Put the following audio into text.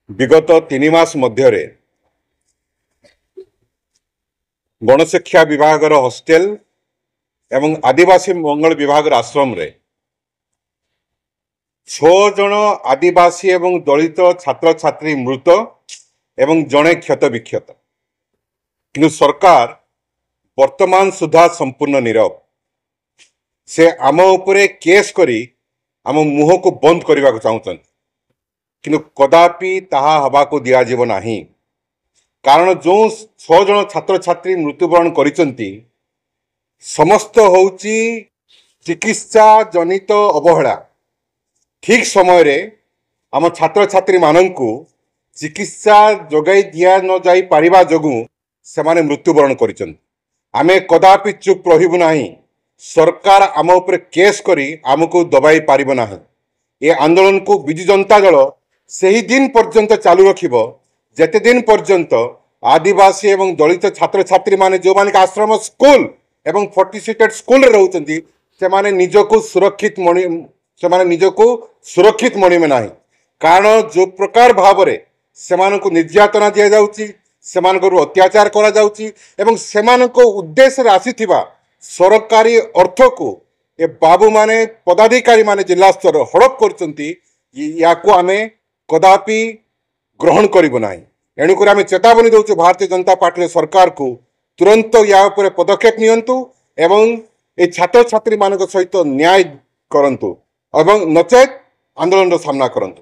विगत 3 मास मध्य गणशिक्षा विभाग हॉस्टेल एवं आदिवासी मंगल विभाग आश्रम रे 6 जन आदिवासी एवं दलित छात्र छात्री मृत एवं जड़े क्षत विक्षत किंतु सरकार वर्तमान सुधा संपूर्ण नीरव से आम उपरे केस करी आम मुह को बंद करने को चाहते किंतु कदापि ताहा हवा को दिया जीव नाही। कारण जो 6 जन छात्र छात्री मृत्युवरण करिसंती समस्त होउची चिकित्सा जनित अवहेला। ठीक समय रे आम छात्र छात्री माननकु चिकित्सा जोगाई दिया न जाई पारिबा जोगु सेमाने मृत्युवरण करिसंती। आमे कदापि चुप रहिबु नाही। सरकार आम ऊपर केस करी आमको दबाई पारिब नाही। ए आंदोलन को बिजु जनता दल सही दिन पर्यंत चालू रखिबो जेते दिन पर्यंत आदिवासी एवं दलित छात्र छात्री माने जो माने आश्रम स्कूल एवं 40 सीटेड स्कूल रे रहउचंती सेमाने निजको सुरक्षित मणिमे नाही। कारण जो प्रकार भाव रे सेमानको निर्यातना दिया जाउची, सेमानको अत्याचार करा जाउची एवं सेमानको उद्देश्य रे आसीथिबा सरकारी अर्थ को ए बाबू माने पदाधिकारी माने जिला स्तर हड़प करचंती। याको आमे कदापि ग्रहण करिबो नाही। एणुक आमे चेतावनी दउछु भारतीय जनता पार्टी सरकार को तुरंत या उपरे पदक्षेप नियंतु एवं ए छात्र छात्री मानक सहित न्याय करंतु एवं नचेत आंदोलन सामना करंतु।